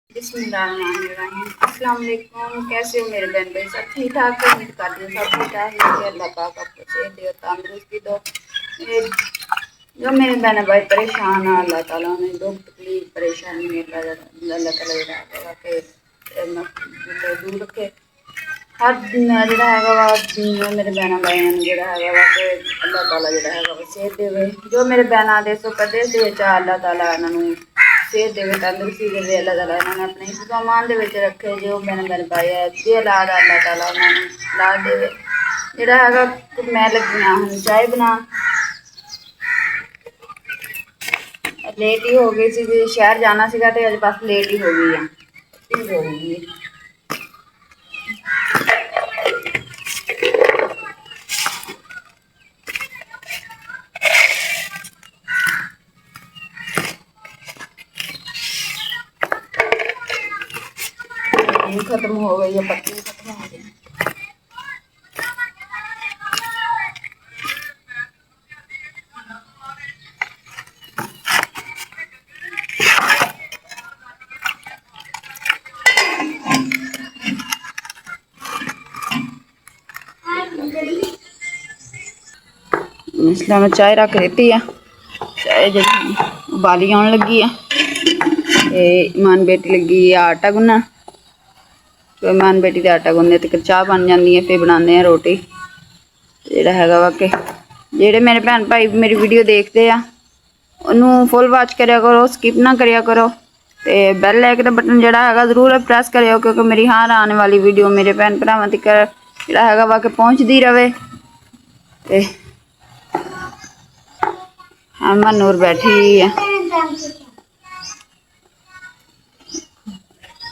अस्सलाम वालेकुम। कैसे हो मेरे बहन भाई? सब ठीक ठाक? उम्मीद करती हूँ सब ठीक ठाक है। अल्लाह पाक आपको सेहत दे और तंदुरुस्ती दो। जो मेरे बहन भाई परेशान है, अल्लाह ताला ने दुख तकलीफ परेशानी में अल्लाह ताला दूर रखे। हर जोड़ा है वा मेरे बहना भाइयों जोड़ा है वा कि अल्लाह ताला जोड़ा है वा सेहत देवे। जो मेरे बहना देश प्रदेश अल्लाह ताला इन्होंने सेहत देवे तंदुरुस्ती देवे। अल्लाह ताला इन्होंने अपने हिफ्ज़ अमान दे विच रखे। जो मेरे बहन भाई है जे औलाद अल्लाह ताला उन्होंने औलाद देवे। जोड़ा है मैं लगी हाँ हम चाय बना लेट ही हो गई सी। शहर जाना सीगा ते अज बस लेट ही हो गई हो गई। खत्म हो गई है, पत्ती खत्म हो गई। इसलिए मैं चाय रख देती है। चाय जी उबाली आने लगी है। ईमान बेटी लगी है आटा गुनन। तो ईमान बेटी का आटा गुनने तक चाह बन जाती है। फिर बनाने रोटी। जोड़ा है वा कि जेडे मेरे भैन भाई मेरी वीडियो देखते हैं उन्होंने फुल वॉच करा करो, स्किप ना करिया करो। तो बैल लाइक का बटन जोड़ा है जरूर प्रेस करो, क्योंकि मेरी हर आने वाली वीडियो मेरे भैन भरावान तक जोड़ा है वा कि पहुँचती रहे। तो अमन नूर बैठी है।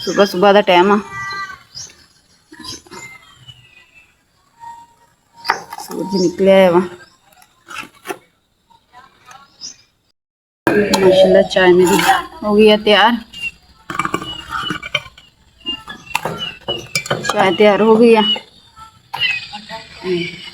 सुबह सुबह का टाइम आ, सूरज निकलिया है वहाँ। माशाल्लाह चाय मेरी हो गई है तैयार। चाय तैयार हो गई है।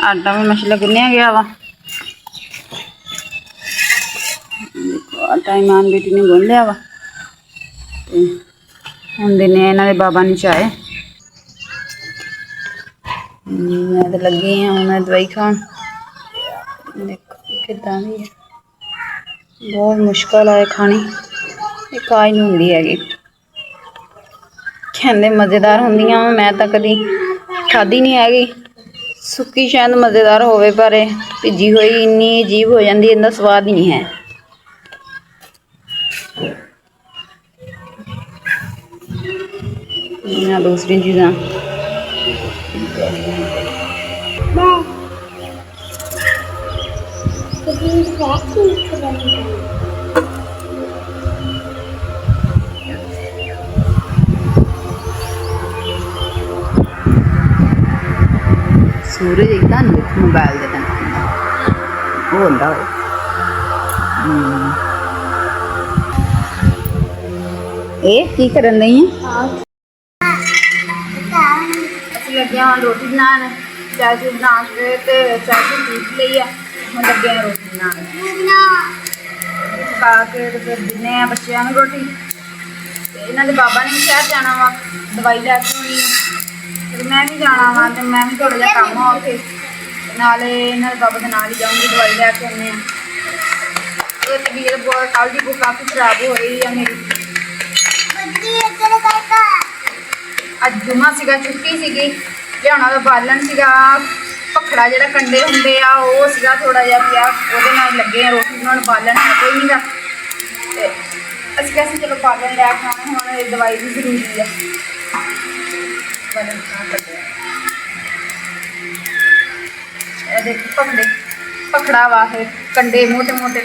आटा भी माशाल्लाह गुन्निया गया वा। देखो आटा ईमान बेटी ने गुन लिया वा। हम देने इन्होंने बाबा ने चाय। मैं तो लगी हूँ मैं दवाई खान। देखो कितना भी है, बहुत मुश्किल है खानी। ये काज नहीं होंगी हैगी, कहते मज़ेदार होंदियां। मैं तो कभी खाधी नहीं हैगी। सुक्की शायद मज़ेदार होवे पर भिजी हुई इन्नी अजीब हो जाती है, इनका स्वाद ही नहीं है। दूसरी चीज़ां सूरज इतना नहीं मोबाइल के वो होंदा की करन नहीं है। लगे हाँ रोटी बनाने। चाय चू बना के चाय चू पीस ली है। हम लगे हैं रोटी बनाने पका के फिर दिने बच्चों में रोटी। इन्होंने बाबा ने भी शहर जाना वा दवाई लैके आनी है। फिर मैं भी जाना वा तो मैं भी थोड़ा जहा काम आ उसे नाले इन्होंने बाबा के नाल ही जाऊँगी दवाई लैके आने। ये तबीयत बहुत कल की काफ़ी खराब हो रही है मेरी। अज जुमा सीगा छुट्टी सीगी लिया बालन सीगा भखड़ा जो कंडे होंगे आ थोड़ा जहा पिया वो लगे हैं रोटी बनाने। बालन है कोई नहीं गा असं कैसे चलो बालन लैके आने। हम दवाई भी जरूरी है। बालन देखो भखड़े भखड़ा वा कंडे मोटे मोटे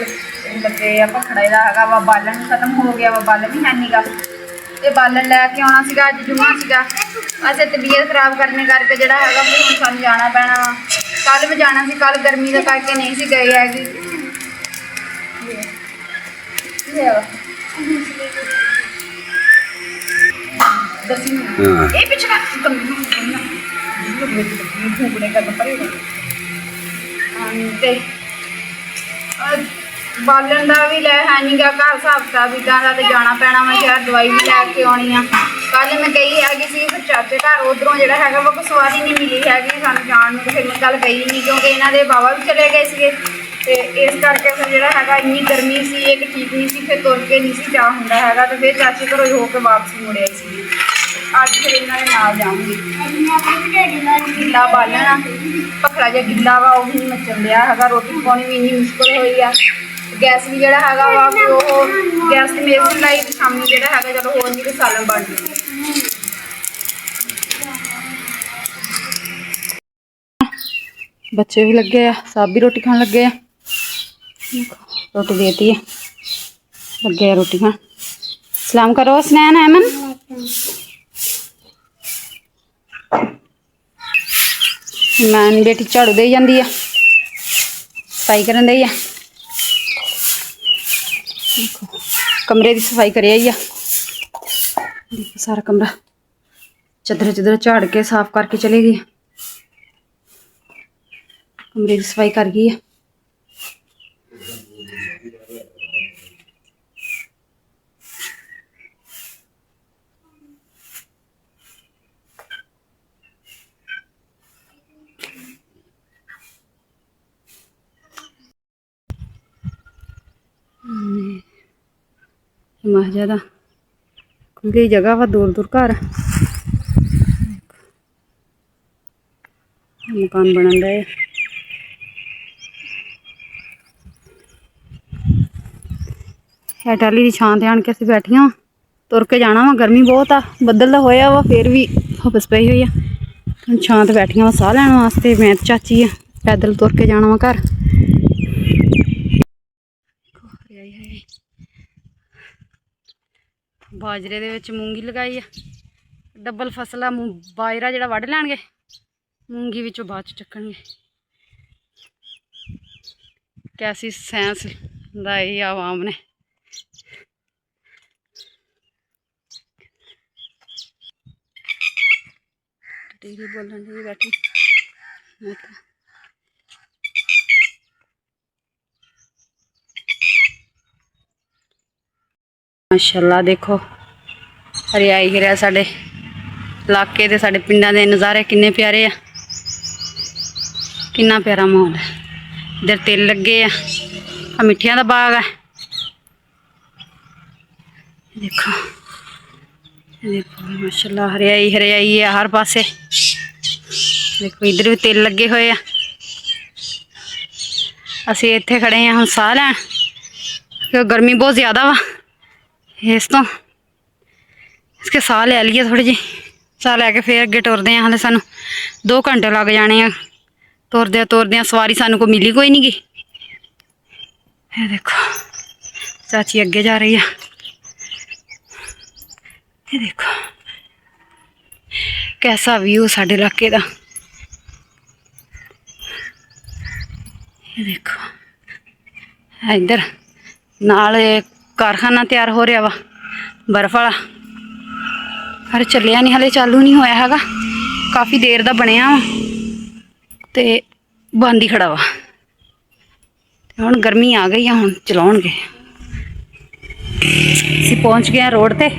लगे आ। भखड़ा है वा बालन खत्म हो गया वा बालन भी है नहीं गा। ये बालन लैके आना सीगा अज जुम्मा सीगा। असें तबीयत खराब करने करके जोड़ा है फिर हम सानू जाना पैना वा। कल भी जाना सी, कल गर्मी का करके नहीं सी गई हैगी। बालन का भी लै है नहीं गा घर हिसाब किताब इदा का तो जाना पैना मैं शहर दवाई भी लैके आनी आ कल मैं गई हैगी सी फिर चाचे घर उधरों जो है वो सवारी नहीं मिली हैगी सानू जान में फिर मैं कल गई नहीं क्योंकि इन्हों के बाबा भी चले गए थे तो इस करके फिर जो है इन्नी गर्मी सी एक ठीक नहीं सी फिर तुर के नहीं सी जा होंदा हैगा तो फिर चाचे घरों होकर वापसी मुड़े सी अज फिर इन्हों के नाल जाऊँगी गिला बालना पखड़ा जहा गिला वा वो भी नहीं मचन दिया है रोटी पकानी भी इन्नी मुश्किल हुई है गैस भी जोड़ा है वा गैस से मेरे से लाई शामी जो है चलो हो नहीं तो सालन बन जाए बच्चे भी लगे हैं सब भी रोटी खान लगे हैं रोटी देती है लगे हैं रोटी खान सलाम करो स्नैन ऐमन मैं बेटी झाड़ू दे जाती है सफाई करन दई है कमरे की सफाई कर आई है देखो सारा कमरा चदर चदर झाड़ के साफ करके चली गई कमरे की सफाई कर गई है ज़्यादा खुली जगह वा दूर दूर घर मकान बनन रहे है टाली की छां ते आन के असीं बैठियां तुर के जाना वा गर्मी बहुत आ बदल दा होया वा फिर भी हपस पई हुई है छां ते बैठियां वा साह लैण वास्ते मैं चाची है पैदल तुर के जाना वा घर बाजरे दे विच मूंगी लगाई है डबल फसल बाजरा जिहड़ा वढ़ लैणगे मूंगी विचों बाद च चक्कणगे कैसी साइंस लाई आवाम ने टीवी बोलन दी बैठी माशाअल्लाह देखो हरियाई गिरिया साडे इलाके दे साडे पिंडां दे नज़ारे किन्ने प्यारे आ किन्ना प्यारा माहौल है इधर तिल लगे आ मिठियां दा बाग है देखो देखो माशाअल्लाह हरियाई हरियाई है हर पासे देखो इधर भी तिल लगे हुए आ असीं इत्थे खड़े हैं हम साह लैण क्योंकि गर्मी बहुत ज़्यादा वा इस तो इसके साह लै लीए थोड़ी जी साह लैके फिर अगे टुरदे हैं हाले सानू 2 घंटे लग जाने हैं तुरदे सवारी सानू को मिली कोई नहीं गी ये देखो चाची अगे जा रही है ये देखो कैसा व्यू साडे इलाके दा ये देखो इधर नाल कारखाना तैयार हो रहा वा बर्फ वाला अरे चलिया नहीं हाले चालू नहीं होया हैगा काफ़ी देर दा बनिया वा ते बंद ही खड़ा वा हुण गर्मी आ गई है हुण चलाउणगे असीं पहुँच गए रोड ते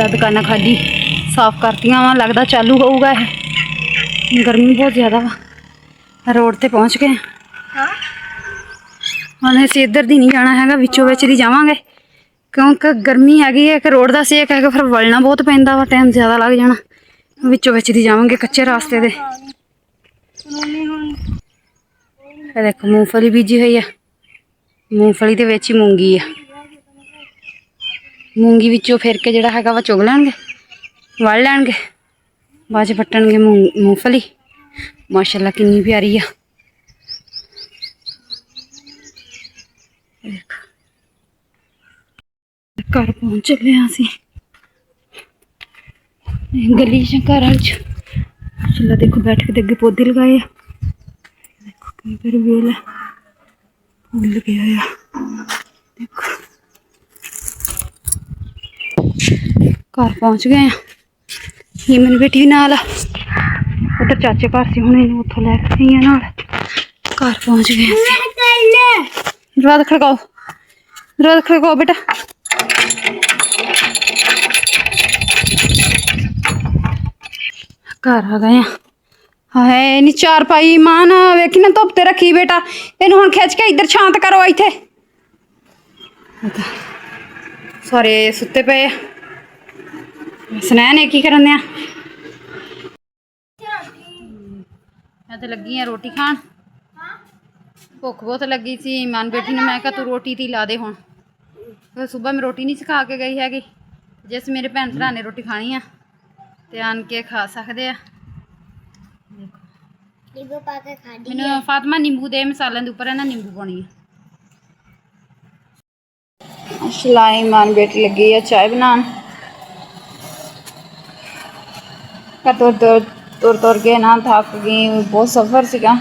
दुकाना खाली साफ करतियां वा लगदा चालू होऊगा है गर्मी बहुत ज़्यादा वा रोड ते पहुँच गए हम असीं इधर दी नहीं जाना हैगा विचों विच दी जावांगे क्योंकि गर्मी हैगी है कि रोड का सेक है फिर वलना बहुत पैंदा वा टाइम ज़्यादा लग जाना विचों विच दी जावांगे कच्चे रास्ते दे देखो मूंगफली बीजी हुई है मूंगफली दे विच ही मूंगी है मूंगी विचों फिर के जिहड़ा हैगा वा चुग लैणगे वड़ लैणगे बाद च पट्टणगे मूंगफली माशाअल्लाह कितनी प्यारी है घर पहुँच चले असी गली घर चलो देखो बैठ के अगे पौधे लगाए देखो कई बार वेल है फूल लगे हुए देखो घर पहुँच गए हीमन बेटी भी नाल उधर चाचे घर से हुणे उतों लैके गई नाल घर पहुँच गए दरवाजा खड़काओ, दरवाजा खड़काओ बेटा। घर आ गए हाय नी चार पाई मान वेखी ना धुप ते रखी बेटा, इनू हुण खिच के इधर शांत करो। इत्थे सारे सुते पे सुनैन ने की करन दिया। मैं तो लगी हाँ रोटी खान, भुख बहुत लगी सी। मान बेटी ने मैं कहा तू रोटी ती ला दे हुण, सुबह मैं रोटी नहीं सिखा के गई हैगी। जिस मेरे भैन भरा ने रोटी खानी आ ते आन के खा सकते आ। नींबू पा के खा दी मैनू फातिमा नींबू दे, मसाले दे उपर है ना नींबू पानी है। शलाई मान बेटी लगी है चाय बनान। तुर तुर तुर तुर के ना थक गई, बहुत सफ़र सीगा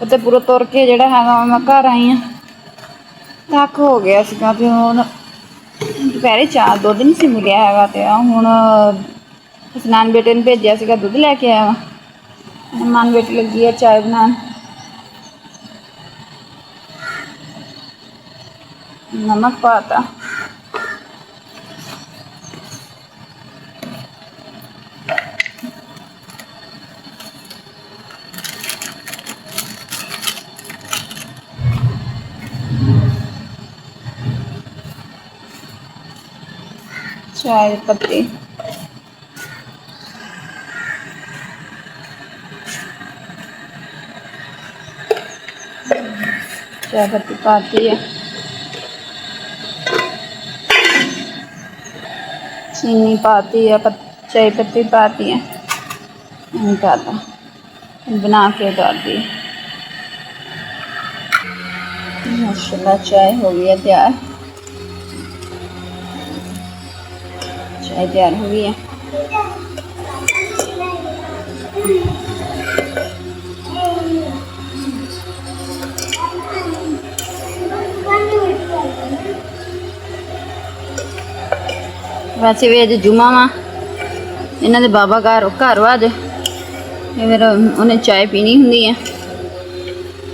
उत्ते पूरा तुर के जिहड़ा हैगा मैं घर आई हाँ, थक हो गया सीगा। ते हुण दोपहरे चाह दुध नहीं सी मिलिया हैगा, ते हुण सनान बेटे ने भेजिया सीगा दुध लैके आया वा। मान बेटी लगी है चाय बनान। नमक पाता, चाय पत्ती, चाय पत्ती पाती है, चीनी पाती है, चाय पत्ती पाती है, पाता बना के डाल दी। माशाल्लाह चाय हो गई है तैयार, चाय तैयार हो गई है। वैसे भी अज जुमा वा, इन्हों के बाबा घर वा अज, फिर उन्हें चाय पीनी होंगी है।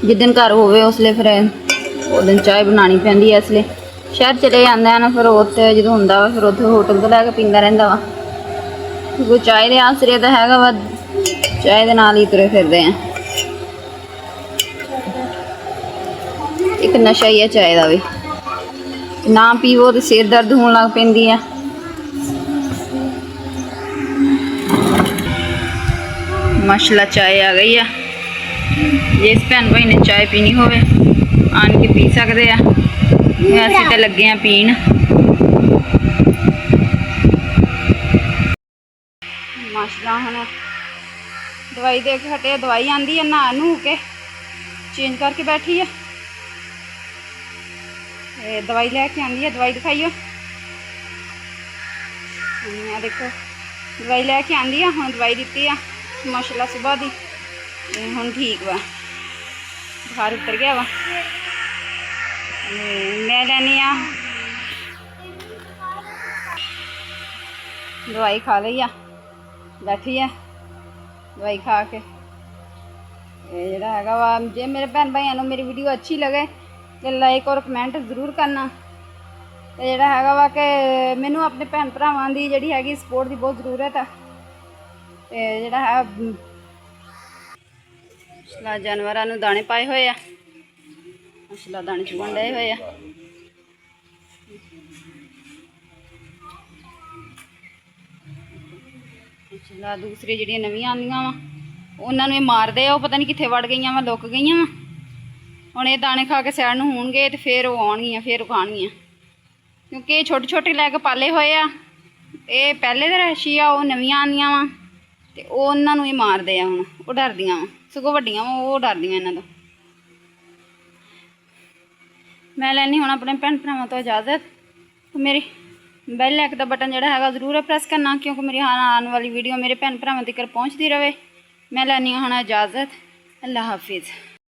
जिस दिन घर होवे उसले फिर उस दिन चाय बनानी पैंदी है। इसलिए शहर चले जाते हैं ना, फिर उत्थे जो होंदा वा फिर उत्थे होटल तो लैके पींदा रहिंदा वा। क्योंकि चाय के आसरे तो हैगा वा, चाय के नाल ही तुरे फिरदे हैं। एक नशा ही है चाय का भी, ना पीवो तो सिर दर्द होने लग पैंदी है। माशाल्लाह चाय आ गई है। जिस भैन भाई ने चाय पीनी होवे आन के पी सकते हैं। असीं ते लगे हैं पीन। माशाल्लाह हुण दवाई दे के हटे, दवाई आंदी है, नहा नू के चेंज करके बैठी है। दवाई लैके आंदी है, दवाई दिखाइयो। देखो दवाई लैके आंदी है, हुण दवाई दित्ती है माशाल्लाह सुबह दी, हुण ठीक वा, बुखार उतर गया वा। मैं लैनी आ दवाई खा ली आ, बैठी है दवाई खा के। जोड़ा है वा जे मेरे भैन भाइयों मेरी वीडियो अच्छी लगे तो लाइक और कमेंट जरूर करना। तो जोड़ा है वा कि मैनू अपने भैन भरावां दी जिहड़ी हैगी सपोर्ट की बहुत ज़रूरत है। तो जोड़ा है माशाल्लाह जानवरां नूं दाने पाए हुए आ, माशाल्लाह दाने चुगण डए हुए आ। माशाल्लाह दूसरी जिहड़ियां नवीं आंदियां वा उन्हां नूं मारदे आ, पता नहीं कित्थे वड़ गईयां वा, लुक गईयां वा। हुण ये दाने खा के सैड नूं होणगे तो फिर वो आउणगियां, फिर खाणगियां, क्योंकि छोटे छोटे लैके पाले हुए आ। ये पहले दे रैशी आ, वो नवीं आंदियां वा ते उन्हां नूं ही मारदे आ। हुण वो डरदियां वा, सगों वड्डियां वा वो डरदियां इन्हां तों। मैं लैनी हुण अपने भैन भरावां तो इजाजत। मेरी बैल लाइक का बटन जोड़ा है जरूर प्रेस करना, क्योंकि मेरी आने वाली वीडियो मेरे भैन भरावां तक पहुँचती रहे। मैं लैनी हुण इजाजत। अल्लाह हाफिज़।